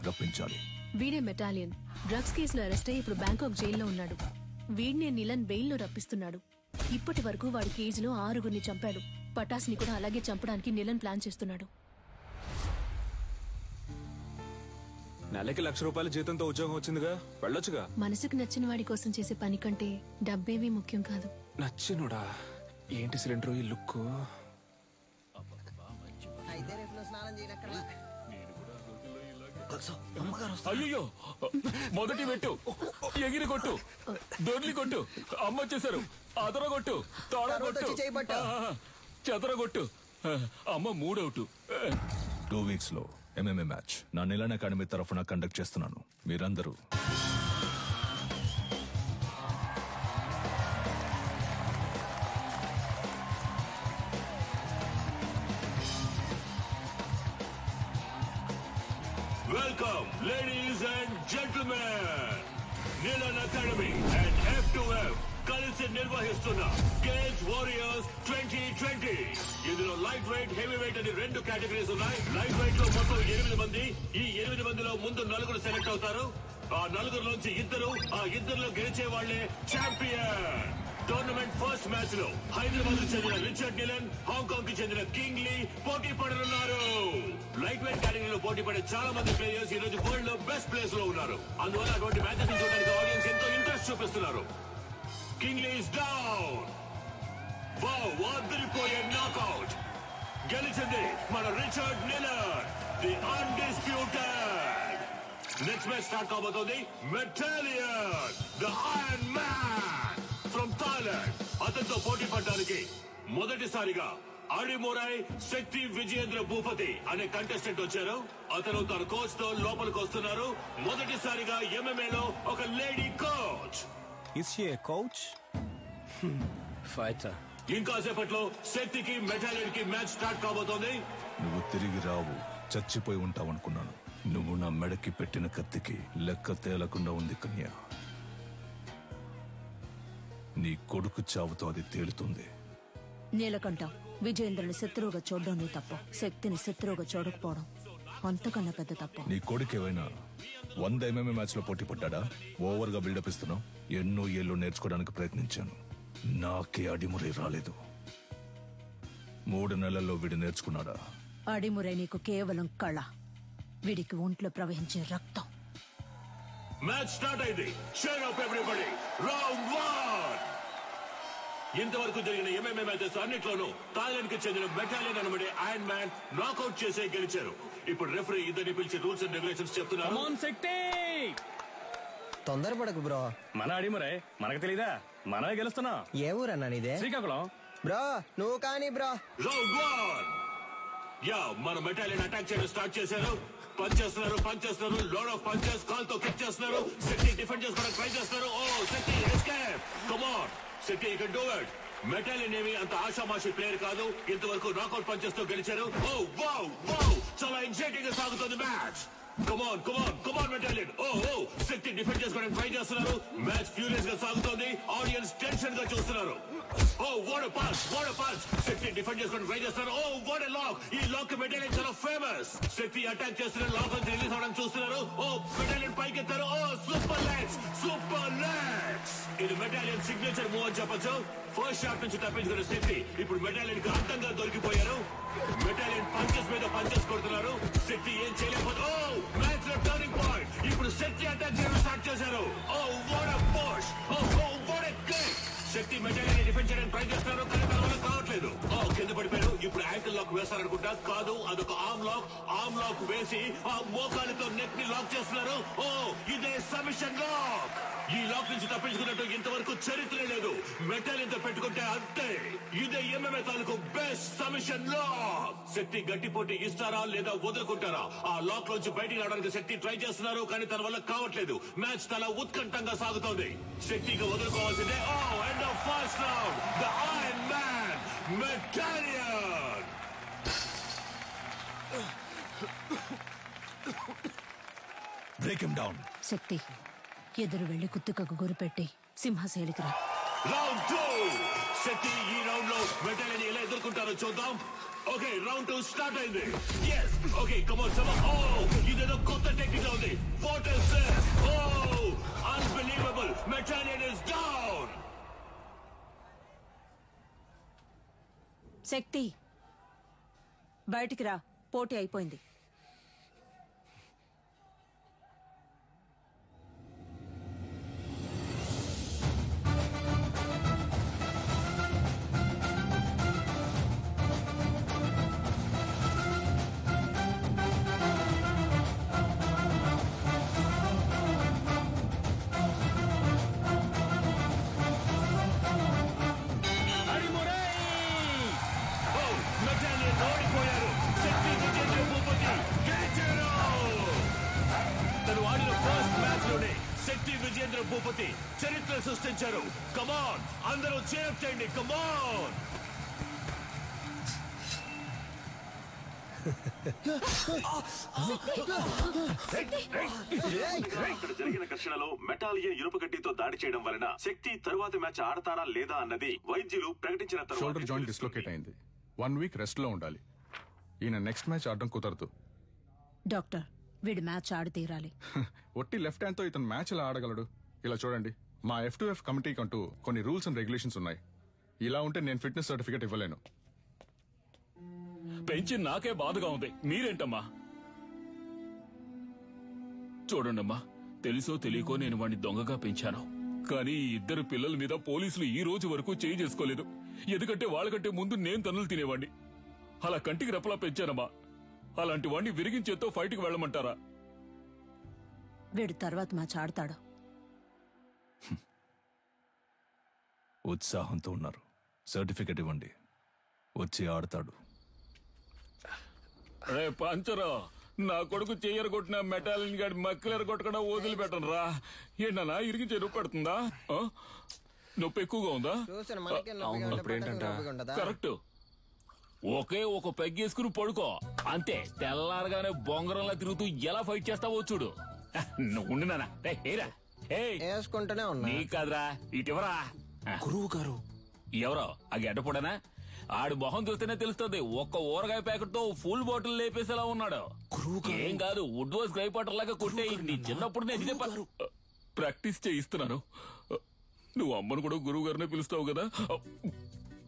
రప్పించాలి. వీడే మెటాలియన్. డ్రగ్స్ కేసులో అరెస్ట్ అయ్యి ఇప్పుడు బ్యాంకాక్ జైల్లో ఉన్నాడు. వీడినే నిలన్ బెయిల్లో రప్పిస్తున్నాడు. ఇప్పటి వరకు వాడి కేసులో 6గురిని చంపాడు. పటాస్ని కూడా అలాగే చంపడానికి నిలన్ ప్లాన్ చేస్తున్నాడు. నెలకి ₹1,00,000 జీతంతో ఉద్యోగం వచ్చిందిగా, వెళ్ళొచ్చుగా. మనసుకు నచ్చిన వాడి కోసం చేసే పని కంటే డబ్బేమీ ముఖ్యం కాదు. నచ్చినోడా? ఏంటి సిలిండర్ ఈ లుక్? అయ్యో, మొదటి పెట్టు, ఎగిరి కొట్టు, దొర్లి కొట్టు, అమ్మ వచ్చేసారు, అదర కొట్టు, తోడ కొట్టు, చెదర కొట్టు. అమ్మ 3 అవుట్. 2 వీక్స్ లో MMA మ్యాచ్ నా నిలన్ అకాడమీ తరఫున కండక్ట్ చేస్తున్నాను. మీరందరూ welcome ladies and gentlemen. Nilan academy and F2F కలిసి నిర్వహిస్తున్న కేజ్ వారియర్స్ 2020. ఇందులో లైట్ వెయిట్, హెవీ వెయిట్ అని 2 కేటగిరీస్ ఉన్నాయి. లైట్ వెయిట్ లో మొత్తం 8 మంది. ఈ 8 మందిలో ముందు 4 సెలెక్ట్ అవుతారు. ఆ 4లోంచి 2, ఆ 2లో గెలిచే వాళ్లే ఛాంపియన్. టోర్నమెంట్ ఫస్ట్ మ్యాచ్ లో హైదరాబాద్ కు చెందిన రిచర్డ్ నిలన్, హాంకాంగ్ కి చెందిన కింగ్ లీ పోటీ పడనున్నారు. లైట్ వెయిట్ కేటగిరీలో పోటీ పడే చాలా మంది ప్లేయర్స్ ఈ రోజు వరల్డ్ లో బెస్ట్ ప్లేస్ లో ఉన్నారు. అందువల్ల అటువంటి మ్యాచెస్ చూడడానికి ఆడియన్స్ ఎంతో ఇంట్రెస్ట్ చూపిస్తున్నారు. King Lee is down. Wow, అదిరిపోయే నాకౌట్. గెలిచింది మన Richard Nilan, the undisputed. Next match start కాబోతోంది. Metalion, the iron man from Thailand. అతనితో పోటీ పడడానికి మొదటిసారిగా అడిమురై శక్తి విజయేంద్ర భూపతి అనే కంటెస్టెంట్ వచ్చారు. అతను తన కోచ్ తో లోపలికి వస్తున్నారు. మొదటిసారిగా MMA లో ఒక lady coach. Is she a coach? Fighter. ఇంకాసేపట్లో శక్తికి మెటాలియన్ కి మ్యాచ్ స్టార్ట్ కాబోతోంది. నువ్వు తిరిగి రావు, చచ్చిపోయి ఉంటావనుకున్నాను. నువ్వు నా మెడకి పెట్టిన కత్తికి లెక్క తేలకుండా ఉంది కన్యా. నీ కొడుకు చావుతో అది తేలుతుంది. నీలకంఠం, విజయేంద్రని శత్రువుగా చూడడం నీ తప్పు. శక్తిని శత్రువుగా చూడకపోవడం అంతకన్నా పెద్ద తప్పు. నీ కొడుకు ఏమైనా 100 MMA మ్యాచ్ లో పోటీ పడ్డా? ఓవర్ గా బిల్డప్ ఇస్తున్నావు. ఎన్నో ఏళ్ళు నేర్చుకోవడానికి ప్రయత్నించాను, నాకే అడిమురే రాలేదు. 3 నెలల్లో వీడు నేర్చుకున్నాడా? అడిమురే నీకు కేవలం కళ, వీడికి ఒంట్లో ప్రవహించే రక్తం. మ్యాచ్ స్టార్ట్ అయింది. Cheer up everybody. రౌండ్ 1. ఇంతవరకు జరిగిన MMA మ్యాచెస్ అన్నిట్లోనూ థాయిలాండ్ కి చెందిన మెటాలియన్ అనబడే ఐరన్ మ్యాన్ నాకౌట్ చేసే గెలిచారు. ఇప్పుడు రెఫరీ ఇద్దరిని పిలిచి రూల్స్ అండ్ రెగ్యులేషన్స్ చెప్తున్నారు. తొందరపడకు బ్రో. మన అడిమురే మనకు తెలీదా? మనమే గెలుస్తున్నాం. ఏ ఊరన్నా నీదే? శ్రీకాకుళం. బ్రో నువ్వు కానీ బ్రో. రౌండ్ 1. యా, మన మెటాలియన్ అటాక్ చేయడం స్టార్ట్ చేశారు. పంచ్ చేస్తున్నారు, లోడ్ ఆఫ్ పంచెస్. కాల్ తో కిక్ చేస్తున్నారు. శక్తి డిఫెండ్ చేసుకోవడానికి ట్రై చేస్తున్నారు. Oh Shakti escape. Come on Shakti, you can do it. Metalion ఏమి అంత ఆషామాషి ప్లేయర్ కాదు. ఇంతవరకు నాకౌట్ పంచెస్ తో గెలిచారు. ఓ వావ్ వావ్, చాలా ఎగ్జైటింగ్ గా సాగుతుంది match. Come on Metalion. Oh Shakti defend చేసుకోవడానికి ట్రై చేస్తున్నారు. మ్యాచ్ ఫ్యూరియస్ గా సాగుతోంది. ఆడియన్స్ టెన్షన్ గా చూస్తున్నారు. Oh what a punch. Shakti defend చేసుకోవడానికి ట్రై చేస్తున్నారు. Oh what a lock. ఈ లాక్ మెటాలియన్ చాలా ఫేమస్. శక్తి అటాక్ చేస్తున్నారు, లాక్ నుంచి రిలీజ్ అవడానికి చూస్తున్నారు. ఓ మెటాలియన్ పైకి ఎత్తారు. Oh super legs. ఇది మెటాలియన్ సిగ్నేచర్ మూవ్ అని చెప్పొచ్చు. ఫస్ట్ షాట్ నుంచి తప్పించుకున్న శక్తి ఇప్పుడు మెటాలియన్ కి అర్థంగా దొరికిపోయారు. మెటాలియన్ పంచెస్ మీద పంచెస్ కొడుతున్నారు. శక్తి ఏం చేయలేకపోతే ఓ మ్యాచ్ లో టర్నింగ్ పాయింట్. ఇప్పుడు శక్తి అటాక్ చేయడం స్టార్ట్ చేశారు. Oh what a push. Oh what a kick. Shakti Metalion defend చేయడానికి ట్రై చేస్తున్నారు, కానీ తన వల్ల కావట్లేదు. కింద పడిపోయారు. ఇప్పుడు యాంకిల్ లాక్ వేస్తారనుకుంటా. కాదు, అదొక ఆర్మ్ లాక్ వేసి ఆ మోకాలితో నెక్ ని లాక్ చేస్తున్నారు. ఓ ఇదే సబ్మిషన్ లాక్. ఈ లాక్ నుంచి తప్పించుకున్నట్టు ఇంతవరకు చరిత్ర లేదు. మెటాలియన్ తో పెట్టుకుంటే అంతే. ఇదే MMA తాలూకు బెస్ట్ సబ్మిషన్ లాక్. శక్తి గట్టి పోటీ ఇస్తారా లేదా వదులుకుంటారా? ఆ లాక్ లోంచి బయటికి రావడానికి శక్తి ట్రై చేస్తున్నారు, కానీ తన వల్ల కావట్లేదు. మ్యాచ్ చాలా ఉత్కంఠంగా సాగుతోంది. శక్తికి వదులుకోవాల్సిందే. Oh end of first round. The iron man Metalion. Break him down. Shakti, ఎదురు వెళ్లి కుత్తుకకు గురిపెట్టి సింహశైలికి రా. రౌండ్ 2. శక్తి ఈ రౌండ్ లో మెటాలియన్ ఎలా ఎదుర్కొంటారో చూద్దాం. ఓకే, రౌండ్ 2 స్టార్ట్ అయింది. Okay, come on. ఓ ఇదేదో కొత్త టెక్నిక్ ఉంది. శక్తి బయటికి రా, పోటీ అయిపోయింది. ఓడిపోయారు. శక్తి విజేంద్ర భూపతి గెలిచారు. తను ఆడిన ఫస్ట్ మ్యాచ్ లోనే శక్తి విజేంద్ర భూపతి చరిత్ర సృష్టించారు. కమాన్, అందరూ చేప్ చేయండి. కమాన్. ఇక్కడ జరిగిన ఘర్షణలో మెటాలియన్ ఇనుపగడ్డితో దాడి చేయడం వలన శక్తి తరువాత మ్యాచ్ ఆడతారా లేదా అన్నది వైద్యులు ప్రకటించిన షోల్డర్ జాయింట్ డిస్లోకేట్ అయింది. 1 వీక్ రెస్ట్ లో ఉండాలి. ఈయన నెక్స్ట్ మ్యాచ్ ఆడడం కుదరదు. డాక్టర్, వీడు మ్యాచ్ ఆడి తీరాలి. ఒట్టి లెఫ్ట్ హ్యాండ్ తో ఇతను మ్యాచ్ ఎలా ఆడగలడు? ఇలా చూడండి, మా F2F కమిటీకి అంటూ కొన్ని రూల్స్ అండ్ రెగ్యులేషన్స్ ఉన్నాయి. ఇలా ఉంటే నేను ఫిట్నెస్ సర్టిఫికేట్ ఇవ్వలేను. పెంచి నాకే బాధగా ఉంది, మీరేంటమ్మా? చూడండమ్మా, తెలుసో తెలియకో నేను వాడిని దొంగగా పెంచాను. కానీ ఈ ఇద్దరు పిల్లల మీద పోలీసులు ఈ రోజు వరకు చేయి చేసుకోలేదు. ఎందుకంటే వాళ్ళకంటే ముందు నేను తన్నులు తినేవాడిని. అలా కంటికి రెప్పలా పెంచానమ్మా. అలాంటి వాడిని విరిగించేతో ఫైట్కి వెళ్ళమంటారా? వీడు తర్వాత మ్యాచ్ ఆడతాడు. ఉత్సాహంతో ఉన్నారు. సర్టిఫికెట్ ఇవ్వండి, వచ్చి ఆడతాడు. రే పంచరా, నా కొడుకు చెయ్యరు కొట్టిన మెటాలిన్ గాడి మక్కలెర కొట్టకుండా వదిలిపెట్టను రా. ఏంటన్నా ఇరిగి చెరువు పడుతుందా? నొప్పి ఎక్కువగా ఉందా? కరెక్ట్. ఒకే ఒక పెగ్గేసుకుని పడుకో అంతే. తెల్లారగానే బొంగరంలా తిరుగుతూ ఎలా ఫైట్ చేస్తావో చూడు. నువ్వు ఉండినానా? వేసుకుంటూనే ఉన్నా. నీ కాదురా, ఇటివరా. గురువు గారు ఎవరో ఆ గడ్డపడనా? ఆడి మొహం చూస్తేనే తెలుస్తుంది. ఒక్క ఊరగాయ ప్యాకెట్ తో ఫుల్ బాటిల్ లేపేసేలా ఉన్నాడు. ఏం కాదు, వుడ్ వాస్ గ్రై పాటర్ లాగా కొట్టే. నీ చిన్నప్పుడు నేను ప్రాక్టీస్ చేయిస్తున్నాను. నువ్వు అమ్మను కూడా గురువు గారినే పిలుస్తావు కదా.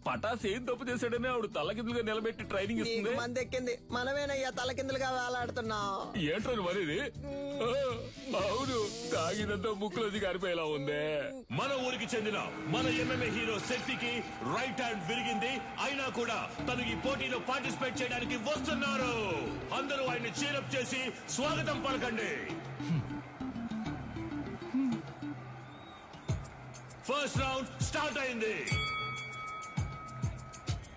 పటాస్ ఏం తప్పు చేశాడని ఆవిడ తలకిందులుగా నిలబెట్టి ట్రైనింగ్ ఇస్తుంది. మంది ఎక్కింది, మనమేనయ్యా తలకిందులుగా వేలాడుతున్నావు. ఏంటని మరిది? అవును, తాగినంతా ముక్కులోది గారిపోయేలా ఉందే. మన ఊరికి చెందిన మన MMA హీరో శక్తికి రైట్ హ్యాండ్ విరిగింది. అయినా కూడా తను ఈ పోటీలో పార్టిసిపేట్ చేయడానికి వస్తున్నారు. అందరూ ఆయన్ని చీరప్ చేసి స్వాగతం పలకండి. ఫస్ట్ రౌండ్ స్టార్ట్ అయింది.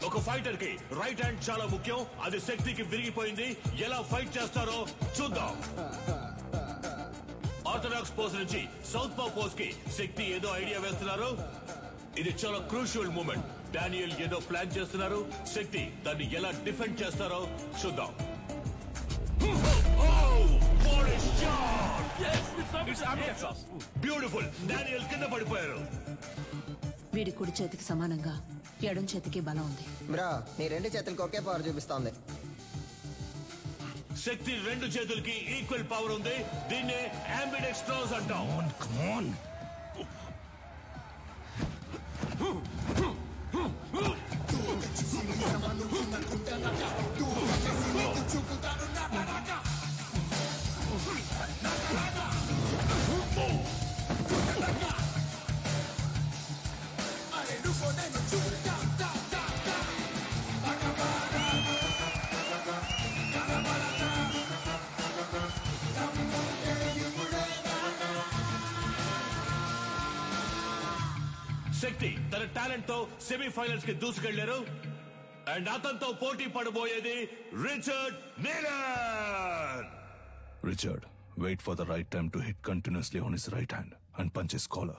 ఒక ఫైటర్ కి రైట్ హ్యాండ్ చాలా ముఖ్యం. అది శక్తికి విరిగిపోయింది. ఎలా ఫైట్ చేస్తారో చూద్దాం. ఆర్థడాక్స్ పోజ్ నుంచి సౌత్ పా పోజ్ కి శక్తి ఏదో ఐడియా వేస్తున్నారు. ఇది చాలా క్రూషియల్ మూమెంట్. డానియల్ ఏదో ప్లాన్ చేస్తున్నారు. శక్తి దాన్ని ఎలా డిఫెండ్ చేస్తారో చూద్దాం. బ్యూటిఫుల్. డానియల్ కింద పడిపోయారు. వీడి కుడి చేతికి సమానంగా ఎడం చేతికి బలం ఉంది. బ్రో, నీ 2 చేతులకు ఒకే పవర్ చూపిస్తోంది. శక్తి 2 చేతులకి ఈక్వల్ పవర్ ఉంది. దీన్నే అంబిడెక్స్ట్రోస్ అంటాం. శక్తి తన టాలెంట్ తో సెమీఫైనల్స్ కి దూసుకెళ్లారు. అండ్ అతనితో పోటీ పడబోయేది Richard నీలన్. Richard, wait for the right time to hit continuously on his right hand and punch his collar.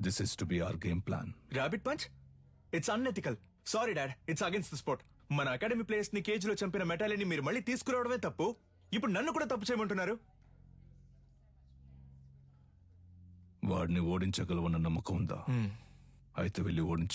This is to be our game plan. Rabbit punch? It's unethical. Sorry, Dad. It's against the sport. మన academy players ని cage లో చంపిన మెటాలిని మీరు మళ్ళీ తీసుకురావడమే తప్పు. ఇప్పుడు నన్ను కూడా తప్పు చేయమంటున్నారు. వాడిని ఓడించగలవన్న నమ్మకం ఉందా? అయితే వెళ్ళి ఓడించు.